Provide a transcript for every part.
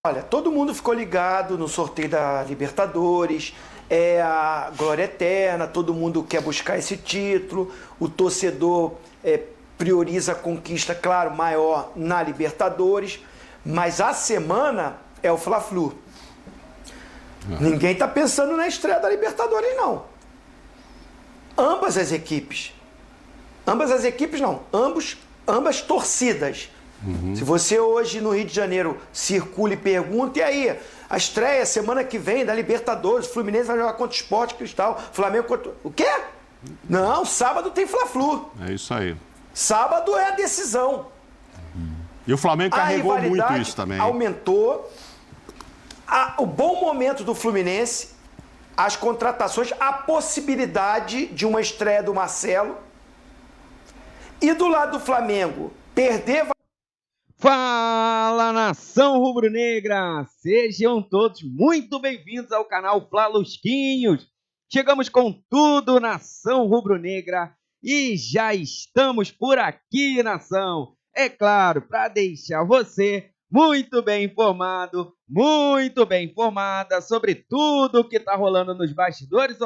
Olha, todo mundo ficou ligado no sorteio da Libertadores, é a glória eterna, todo mundo quer buscar esse título, o torcedor prioriza a conquista, claro, maior na Libertadores, mas a semana é o Fla-Flu. Ninguém está pensando na estreia da Libertadores, não. Ambas as equipes não, ambas torcidas. Se você hoje no Rio de Janeiro circula e pergunta, e aí, a estreia semana que vem da Libertadores, o Fluminense vai jogar contra o Sport Cristal, Flamengo contra... O quê? Não, sábado tem Fla-Flu. É isso aí. Sábado é a decisão. E o Flamengo carregou muito isso também. Aumentou. O bom momento do Fluminense, as contratações, a possibilidade de uma estreia do Marcelo. E do lado do Flamengo, perder... Fala, nação rubro-negra! Sejam todos muito bem-vindos ao canal Flalusquinhos. Chegamos com tudo, nação rubro-negra, e já estamos por aqui, nação. É claro, para deixar você muito bem informado, muito bem informada sobre tudo que está rolando nos bastidores,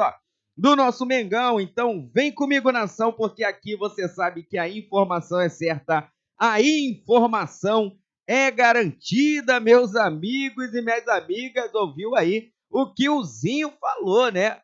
do nosso Mengão. Então, vem comigo, nação, porque aqui você sabe que a informação é certa. A informação é garantida, meus amigos e minhas amigas. Ouviu aí o que o Zinho falou, né?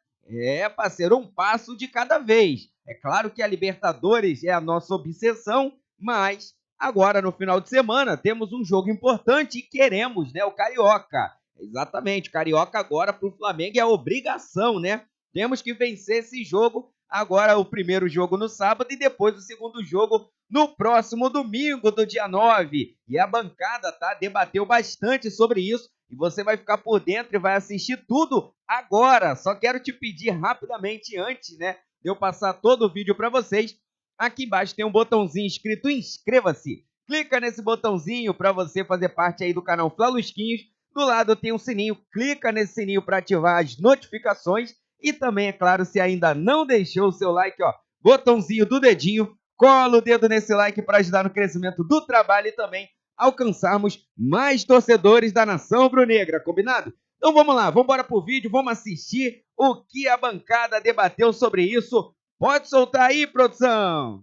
Parceiro, um passo de cada vez. É claro que a Libertadores é a nossa obsessão, mas agora, no final de semana, temos um jogo importante e queremos, né? O Carioca. Exatamente, o Carioca agora para o Flamengo é obrigação, né? Temos que vencer esse jogo. Agora o primeiro jogo no sábado e depois o segundo jogo no próximo domingo, do dia 9. E a bancada, debateu bastante sobre isso. E você vai ficar por dentro e vai assistir tudo agora. Só quero te pedir rapidamente, antes, né, de eu passar todo o vídeo para vocês. Aqui embaixo tem um botãozinho escrito inscreva-se. Clica nesse botãozinho para você fazer parte aí do canal Flalusquinhos. Do lado tem um sininho. Clica nesse sininho para ativar as notificações. E também, é claro, se ainda não deixou o seu like, botãozinho do dedinho, cola o dedo nesse like para ajudar no crescimento do trabalho e também alcançarmos mais torcedores da nação rubro-negra, combinado? Então vamos lá, vamos embora pro vídeo, vamos assistir o que a bancada debateu sobre isso. Pode soltar aí, produção!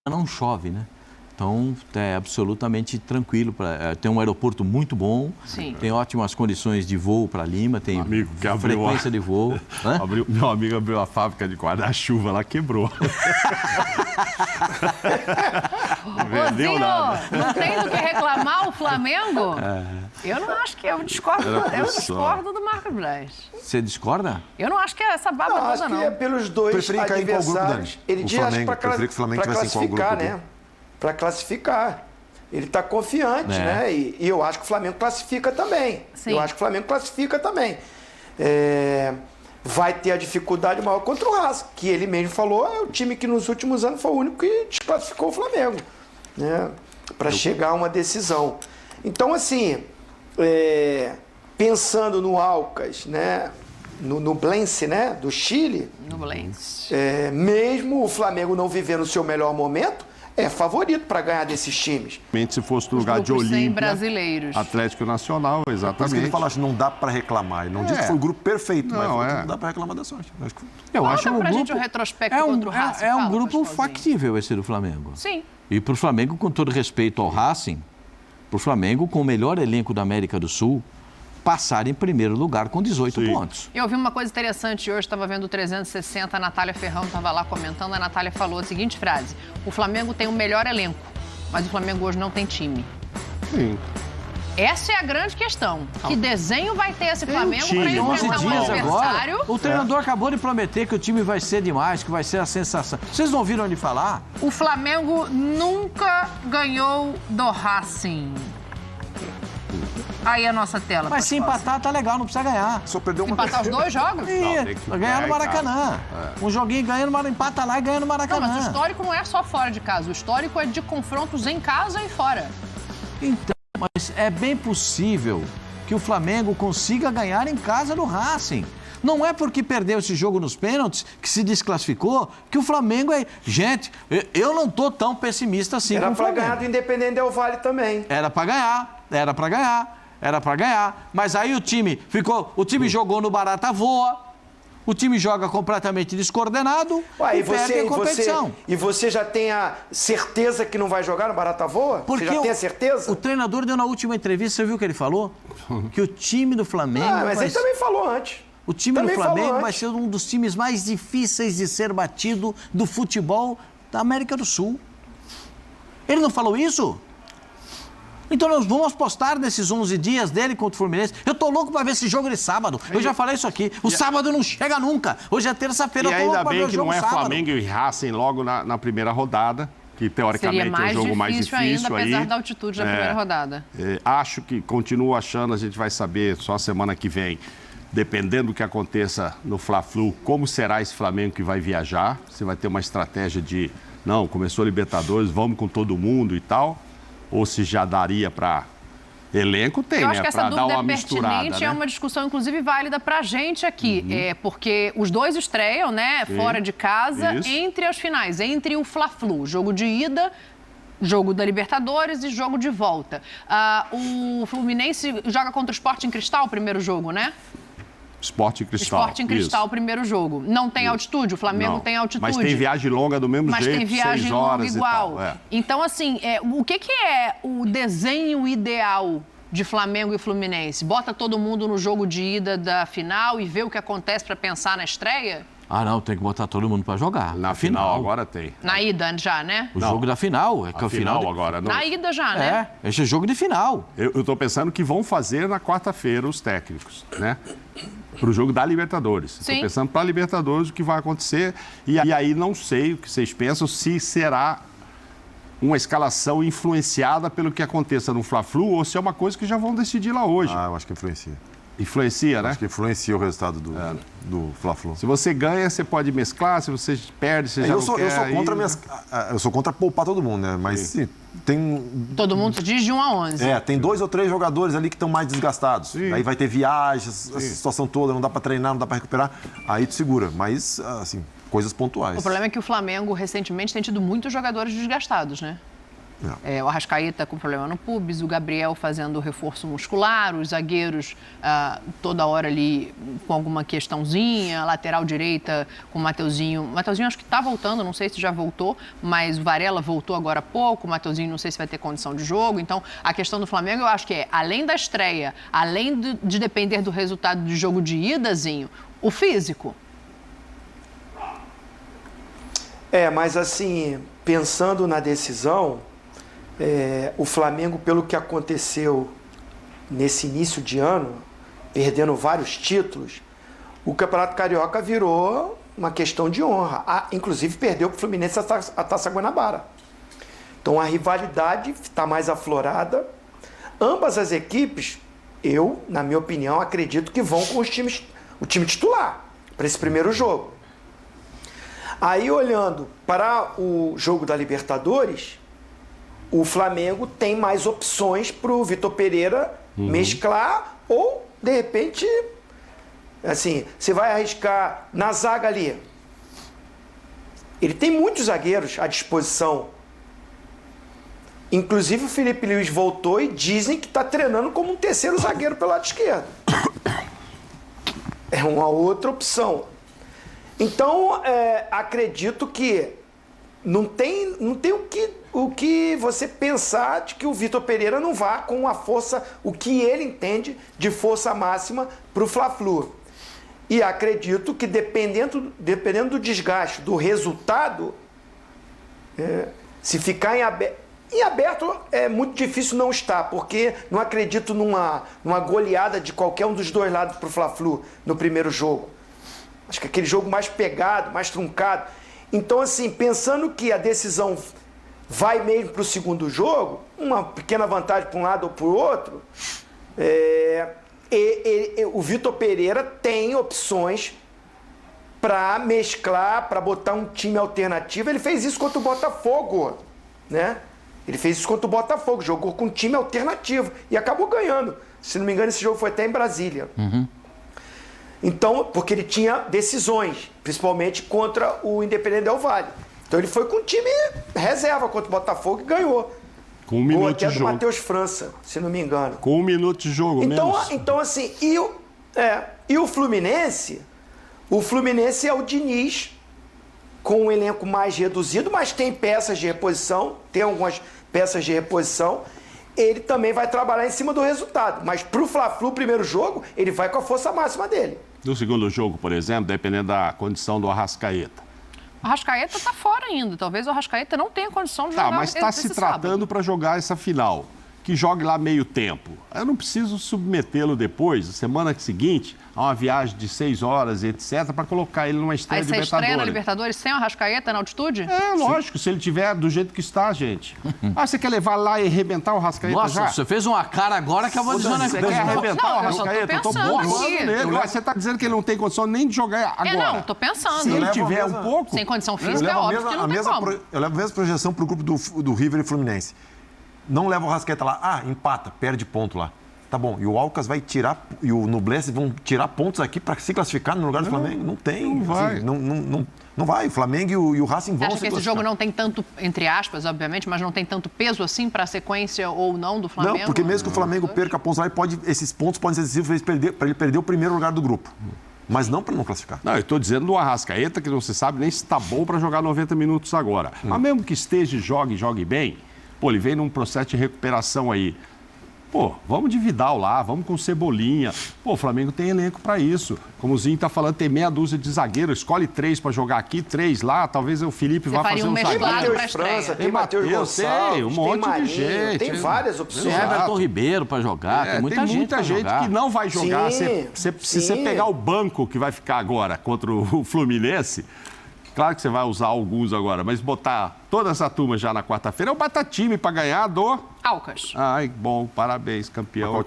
Não chove, né? Então, é absolutamente tranquilo. Tem um aeroporto muito bom. Sim. Tem ótimas condições de voo para Lima, tem frequência de voo. Meu amigo abriu a fábrica de guarda-chuva lá, quebrou. Vendeu nada. Não tem do que reclamar o Flamengo? Eu não acho que... Eu discordo do Marcos Braz. Você discorda? Eu não acho que é essa baba toda, não. Acho que é pelos dois adversários. Ele diz para classificar, né? Para classificar. Ele está confiante, né? E eu acho que o Flamengo classifica também. Sim. Eu acho que o Flamengo classifica também. Vai ter a dificuldade maior contra o Racing, que ele mesmo falou, é o time que nos últimos anos foi o único que desclassificou o Flamengo, né? Para chegar a uma decisão. Então, assim, pensando no Alcas, né? No Nublense, né? Do Chile. Nublense. Mesmo o Flamengo não vivendo o seu melhor momento, é favorito para ganhar desses times. Se fosse no lugar de Olímpia, brasileiros. Atlético Nacional, exatamente. Por isso que ele fala, não dá para reclamar. Ele não disse que foi o grupo perfeito, mas não dá para reclamar da sorte. Eu acho um grupo... gente um retrospecto contra o Racing. É um grupo factível esse do Flamengo. Sim. E para o Flamengo, com todo respeito ao Racing, para o Flamengo, com o melhor elenco da América do Sul, passar em primeiro lugar com 18 pontos. Eu vi uma coisa interessante hoje, estava vendo o 360, a Natália Ferrão estava lá comentando, a Natália falou a seguinte frase: o Flamengo tem o melhor elenco, mas o Flamengo hoje não tem time. Sim. Essa é a grande questão. Que desenho vai ter esse Flamengo para enfrentar um adversário? Agora, o treinador acabou de prometer que o time vai ser demais, que vai ser a sensação. Vocês não ouviram ele falar? O Flamengo nunca ganhou do Racing. Aí a nossa tela. Mas se empatar, tá legal, não precisa ganhar. Só perdeu uma empatar os dois jogos? Ganhar no Maracanã. Um joguinho ganhando, empata lá e ganha no Maracanã. Não, mas o histórico não é só fora de casa. O histórico é de confrontos em casa e fora. Então, mas é bem possível que o Flamengo consiga ganhar em casa no Racing. Não é porque perdeu esse jogo nos pênaltis, que se desclassificou, que o Flamengo é... Gente, eu não tô tão pessimista assim com o Flamengo. Era para ganhar do Independente Del Valle também. Era para ganhar. era para ganhar, mas aí o time jogou no barata voa, o time joga completamente descoordenado e perde a competição. E você já tem a certeza que não vai jogar no barata voa? Porque você já tem a certeza? O treinador deu na última entrevista, você viu o que ele falou? Que o time do Flamengo... mas ele também falou antes. O time do Flamengo vai ser um dos times mais difíceis de ser batido do futebol da América do Sul. Ele não falou isso? Então nós vamos apostar nesses 11 dias dele contra o Fluminense. Eu tô louco para ver esse jogo de sábado. Eu já falei isso aqui. O sábado não chega nunca. Hoje é terça-feira, eu tô louco para ver o jogo ainda bem que não é sábado. Flamengo e Racing logo na primeira rodada, que teoricamente é o jogo mais difícil ainda, apesar da altitude da primeira rodada. Continuo achando, a gente vai saber só semana que vem, dependendo do que aconteça no Fla-Flu, como será esse Flamengo que vai viajar. Se vai ter uma estratégia de, não, começou a Libertadores, vamos com todo mundo e tal, ou se já daria para elenco, tem, eu acho que essa dúvida é pertinente, né? é uma discussão, inclusive, válida para a gente aqui. Porque os dois estreiam, né, fora de casa, entre as finais, entre o Fla-Flu, jogo de ida, jogo da Libertadores e jogo de volta. O Fluminense joga contra o Sporting Cristal, o primeiro jogo, né? Sporting Cristal. Sporting Cristal, primeiro jogo. Não tem altitude, o Flamengo tem altitude. Mas tem viagem longa do mesmo jeito, mas tem viagem 6 horas longa igual. E tal, Então, assim, o que é o desenho ideal de Flamengo e Fluminense? Bota todo mundo no jogo de ida da final e vê o que acontece para pensar na estreia? Ah, não, tem que botar todo mundo para jogar. Na final agora tem. Na ida já, né? O jogo da final. É que a final agora. Não. Na ida já, né? Esse é jogo de final. Eu tô pensando que vão fazer na quarta-feira os técnicos, né? Pro jogo da Libertadores. Estou pensando para a Libertadores o que vai acontecer. E aí não sei o que vocês pensam, se será uma escalação influenciada pelo que aconteça no Fla-Flu ou se é uma coisa que já vão decidir lá hoje. Eu acho que influencia. Influencia, né? Acho que influencia o resultado do Fla-Flu. Se você ganha, você pode mesclar. Se você perde, você já não quer. Eu sou contra poupar todo mundo, né? Mas sim, tem... Todo mundo diz de 1 a 11. Tem 2 ou 3 jogadores ali que estão mais desgastados. Sim. Aí vai ter viagens, essa situação toda, não dá para treinar, não dá para recuperar. Aí tu segura. Mas, assim, coisas pontuais. O problema é que o Flamengo, recentemente, tem tido muitos jogadores desgastados, né? O Arrascaeta com problema no pubis, o Gabriel fazendo reforço muscular, os zagueiros toda hora ali com alguma questãozinha, lateral direita com o Mateuzinho. O Mateuzinho acho que está voltando, não sei se já voltou, mas o Varela voltou agora há pouco, o Mateuzinho não sei se vai ter condição de jogo. Então, a questão do Flamengo eu acho que além da estreia, além de depender do resultado do jogo de idazinho, o físico. Mas assim, pensando na decisão... o Flamengo, pelo que aconteceu nesse início de ano, perdendo vários títulos, o Campeonato Carioca virou uma questão de honra. Inclusive, perdeu para o Fluminense a Taça Guanabara. Então, a rivalidade está mais aflorada. Ambas as equipes, na minha opinião, acredito que vão com o time titular para esse primeiro jogo. Aí, olhando para o jogo da Libertadores... o Flamengo tem mais opções para o Vitor Pereira mesclar ou, de repente, assim, você vai arriscar na zaga ali. Ele tem muitos zagueiros à disposição. Inclusive, o Felipe Luiz voltou e dizem que está treinando como um terceiro zagueiro pelo lado esquerdo. É uma outra opção. Então, acredito que não tem o que você pensar de que o Vitor Pereira não vá com a força, o que ele entende de força máxima para o Fla-Flu. E acredito que dependendo do desgaste, do resultado, se ficar em aberto é muito difícil não estar, porque não acredito numa goleada de qualquer um dos dois lados para o Fla-Flu no primeiro jogo. Acho que aquele jogo mais pegado, mais truncado. Então, assim, pensando que a decisão vai mesmo para o segundo jogo, uma pequena vantagem para um lado ou para o outro, o Vitor Pereira tem opções para mesclar, para botar um time alternativo. Ele fez isso contra o Botafogo, né? Ele fez isso contra o Botafogo, jogou com um time alternativo e acabou ganhando. Se não me engano, esse jogo foi até em Brasília. Então, porque ele tinha decisões, principalmente contra o Independente Del Valle. Então ele foi com um time reserva contra o Botafogo e ganhou. Com 1 minuto até de do jogo. Matheus França, se não me engano. Com 1 minuto de jogo, menos. Então assim, e o Fluminense? O Fluminense é o Diniz, com um elenco mais reduzido, mas tem peças de reposição, tem algumas peças de reposição. Ele também vai trabalhar em cima do resultado. Mas pro Fla-Flu, primeiro jogo, ele vai com a força máxima dele. No segundo jogo, por exemplo, dependendo da condição do Arrascaeta. O Arrascaeta está fora ainda. Talvez o Arrascaeta não tenha condição de jogar. Tá, mas está se tratando para jogar essa final. Que jogue lá meio tempo. Eu não preciso submetê-lo depois, semana seguinte, a uma viagem de 6 horas, etc., para colocar ele numa estreia de Libertadores. Aí você estreia na Libertadores sem o Arrascaeta na altitude? É, lógico, se ele tiver do jeito que está, gente. Você quer levar lá e arrebentar o Arrascaeta já? Nossa, você fez uma cara agora que eu vou dizer Você quer arrebentar o Arrascaeta? Eu tô borrando aqui. nele. Você está dizendo que ele não tem condição nem de jogar agora. Não, tô pensando. Se ele tiver um pouco... Sem condição física, é óbvio que não tem como. Eu levo a mesma projeção para o grupo do River e Fluminense. Não leva o Arrascaeta lá. empata, perde ponto lá. Tá bom, e o Alcas vai tirar, e o Nublense vão tirar pontos aqui para se classificar no lugar do Flamengo? Não tem. Não vai. Assim, não vai. O Flamengo e o Racing vão se Você acha que esse jogo não tem tanto, entre aspas, obviamente, mas não tem tanto peso assim para a sequência ou não do Flamengo? Não, porque mesmo que o Flamengo perca pontos lá, esses pontos podem ser decisivos para ele perder o primeiro lugar do grupo. Mas não para não classificar. Não, eu estou dizendo do Arrascaeta, que não se sabe nem se está bom para jogar 90 minutos agora. Mas mesmo que esteja e jogue bem, ele vem num processo de recuperação aí. Vamos de Vidal lá, vamos com Cebolinha. O Flamengo tem elenco para isso. Como o Zinho está falando, tem meia dúzia de zagueiros. Escolhe 3 para jogar aqui, 3 lá. Talvez o Felipe vá fazer um zagueiro. Tem França, tem Matheus Gonçalves, tem um monte de gente. Tem várias opções. Tem Everton Ribeiro para jogar, tem muita gente que não vai jogar. Sim, se você pegar o banco que vai ficar agora contra o Fluminense... Claro que você vai usar alguns agora, mas botar toda essa turma já na quarta-feira é o Batatime para ganhar do... Alcas. Ai, bom, parabéns, campeão.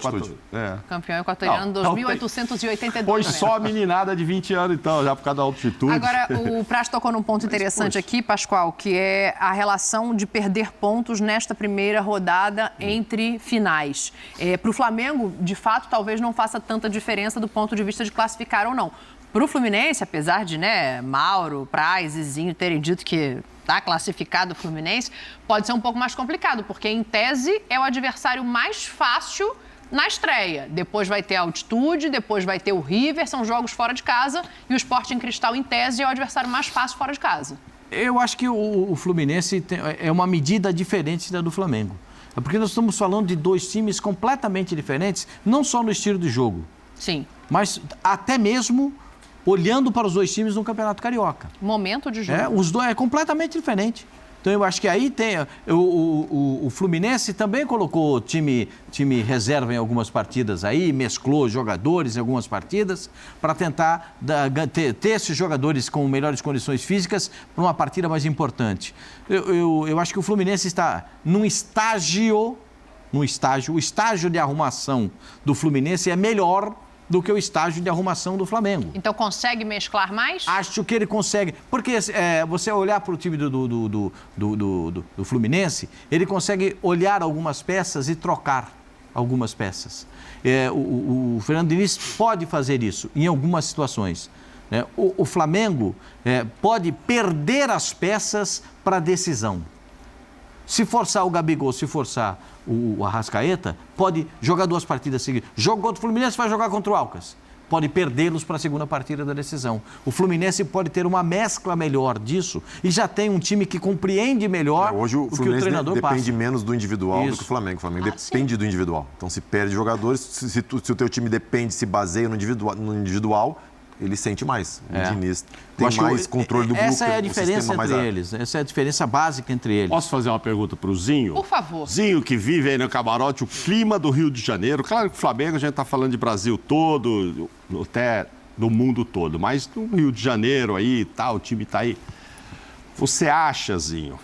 Campeão equatoriano 2.882. Foi só a meninada de 20 anos, então, já por causa da altitude. Agora, o Praz tocou num ponto interessante aqui, Pascoal, que é a relação de perder pontos nesta primeira rodada entre finais. Para o Flamengo, de fato, talvez não faça tanta diferença do ponto de vista de classificar ou não. Para o Fluminense, apesar de Mauro, Praz e Zinho terem dito que está classificado o Fluminense, pode ser um pouco mais complicado, porque, em tese, é o adversário mais fácil na estreia. Depois vai ter a altitude, depois vai ter o River, são jogos fora de casa, e o Sporting Cristal, em tese, é o adversário mais fácil fora de casa. Eu acho que o Fluminense é uma medida diferente da do Flamengo. É porque nós estamos falando de dois times completamente diferentes, não só no estilo de jogo. Sim. Mas até mesmo... olhando para os dois times no Campeonato Carioca. Momento de jogo. Os dois é completamente diferente. Então, eu acho que aí tem... O Fluminense também colocou time reserva em algumas partidas aí, mesclou jogadores em algumas partidas para tentar ter esses jogadores com melhores condições físicas para uma partida mais importante. Eu acho que o Fluminense está num estágio... O estágio de arrumação do Fluminense é melhor do que o estágio de arrumação do Flamengo. Então consegue mesclar mais? Acho que ele consegue. Porque você olhar para o time do Fluminense, ele consegue olhar algumas peças e trocar algumas peças. O Fernando Diniz pode fazer isso em algumas situações. O Flamengo pode perder as peças para a decisão. Se forçar o Gabigol, se forçar o Arrascaeta, pode jogar 2 partidas seguidas. Jogo contra o Fluminense, vai jogar contra o Alcas. Pode perdê-los para a segunda partida da decisão. O Fluminense pode ter uma mescla melhor disso e já tem um time que compreende melhor hoje o que o treinador depende passa. menos do individual do que o Flamengo. O Flamengo depende do individual. Então, se perde jogadores, se o teu time depende, se baseia no individual, ele sente mais. O Diniz tem mais controle do grupo. Essa é a diferença entre eles. Essa é a diferença básica entre eles. Posso fazer uma pergunta para o Zinho? Por favor. Zinho, que vive aí no camarote, o clima do Rio de Janeiro. Claro que o Flamengo, a gente está falando de Brasil todo, até do mundo todo. Mas no Rio de Janeiro aí, o time está aí. Você acha, Zinho,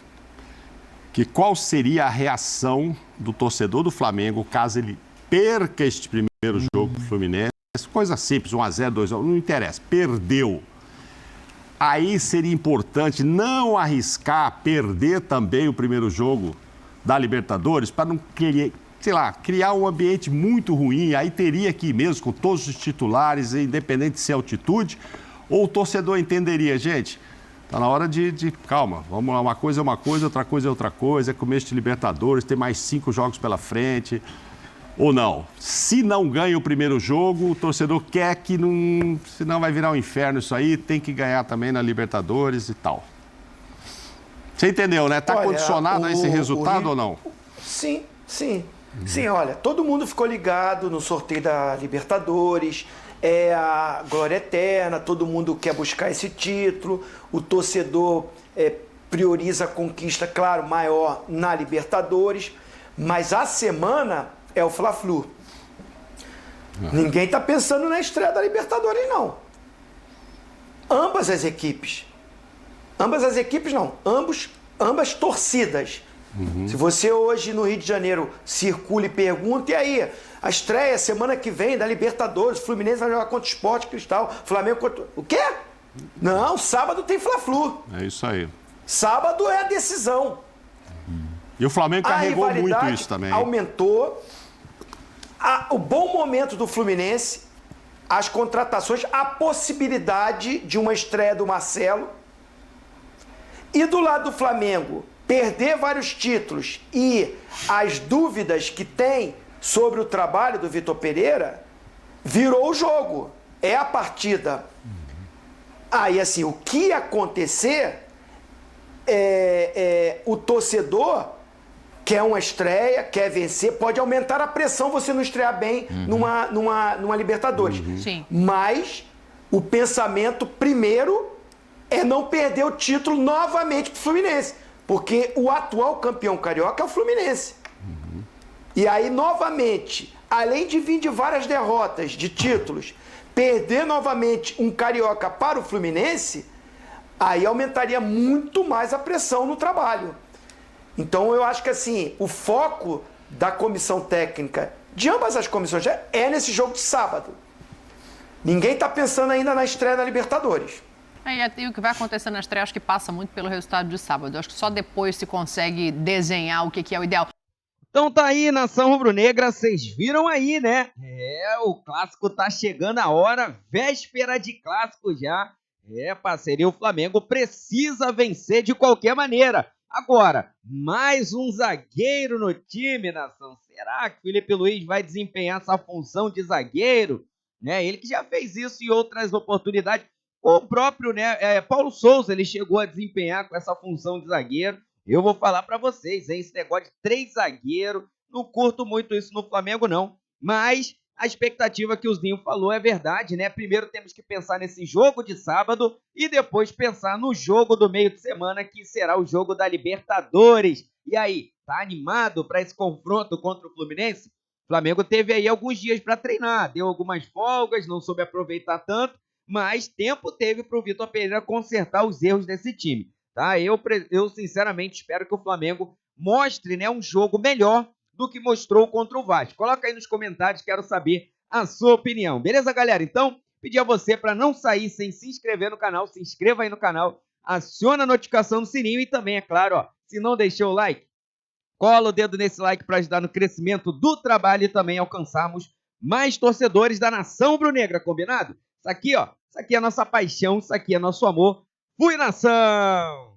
que qual seria a reação do torcedor do Flamengo caso ele perca este primeiro jogo do Fluminense? Coisa simples, 1-0, 2-1, não interessa, perdeu. Aí seria importante não arriscar perder também o primeiro jogo da Libertadores para não querer, criar um ambiente muito ruim. Aí teria que ir mesmo com todos os titulares, independente de ser altitude, ou o torcedor entenderia, gente, Tá na hora de calma, vamos lá, uma coisa é uma coisa, outra coisa é outra coisa, é começo de Libertadores, tem mais 5 jogos pela frente, ou não. Se não ganha o primeiro jogo, o torcedor quer que não, senão vai virar um inferno isso aí, tem que ganhar também na Libertadores e tal. Você entendeu, né? Tá condicionado a esse resultado ou não? Sim, sim. Sim, olha, todo mundo ficou ligado no sorteio da Libertadores, é a glória eterna, todo mundo quer buscar esse título, o torcedor prioriza a conquista, claro, maior na Libertadores, mas a semana é o Fla-Flu. Ninguém está pensando na estreia da Libertadores, não. Ambas as equipes não, ambas torcidas. Se você hoje no Rio de Janeiro circula e pergunta, e aí, a estreia semana que vem da Libertadores, o Fluminense vai jogar contra o Sport Cristal, Flamengo contra... O quê? Não, sábado tem Fla-Flu. É isso aí. Sábado é a decisão. E o Flamengo carregou muito isso também. Aumentou. O bom momento do Fluminense, as contratações, a possibilidade de uma estreia do Marcelo. E do lado do Flamengo, perder vários títulos e as dúvidas que tem sobre o trabalho do Vitor Pereira, virou o jogo. É a partida. Aí, assim, o que acontecer, o torcedor quer uma estreia, quer vencer, pode aumentar a pressão você não estrear bem numa Libertadores. Sim. Mas o pensamento primeiro é não perder o título novamente para o Fluminense. Porque o atual campeão carioca é o Fluminense. E aí, novamente, além de vir de várias derrotas de títulos, perder novamente um carioca para o Fluminense, aí aumentaria muito mais a pressão no trabalho. Então, eu acho que assim, o foco da comissão técnica, de ambas as comissões, é nesse jogo de sábado. Ninguém está pensando ainda na estreia da Libertadores. E o que vai acontecer na estreia, acho que passa muito pelo resultado de sábado. Acho que só depois se consegue desenhar o que é o ideal. Então tá aí, nação rubro-negra, vocês viram aí, né? O clássico tá chegando a hora, véspera de clássico já. Parceria, o Flamengo precisa vencer de qualquer maneira. Agora, mais um zagueiro no time, nação. Será que Felipe Luiz vai desempenhar essa função de zagueiro? Ele que já fez isso em outras oportunidades. O próprio Paulo Souza, ele chegou a desempenhar com essa função de zagueiro. Eu vou falar para vocês, esse negócio de 3 zagueiros, não curto muito isso no Flamengo, não. Mas a expectativa que o Zinho falou é verdade, né? Primeiro temos que pensar nesse jogo de sábado e depois pensar no jogo do meio de semana, que será o jogo da Libertadores. E aí, tá animado para esse confronto contra o Fluminense? O Flamengo teve aí alguns dias para treinar, deu algumas folgas, não soube aproveitar tanto, mas tempo teve para o Vitor Pereira consertar os erros desse time. Tá? Eu sinceramente espero que o Flamengo mostre, né, um jogo melhor do que mostrou contra o Vasco. Coloca aí nos comentários, quero saber a sua opinião. Beleza, galera? Então, pedir a você para não sair sem se inscrever no canal, se inscreva aí no canal, aciona a notificação do sininho e também, é claro, se não deixou o like, cola o dedo nesse like para ajudar no crescimento do trabalho e também alcançarmos mais torcedores da nação rubro-negra, combinado? Isso aqui é a nossa paixão, isso aqui é nosso amor. Fui, nação!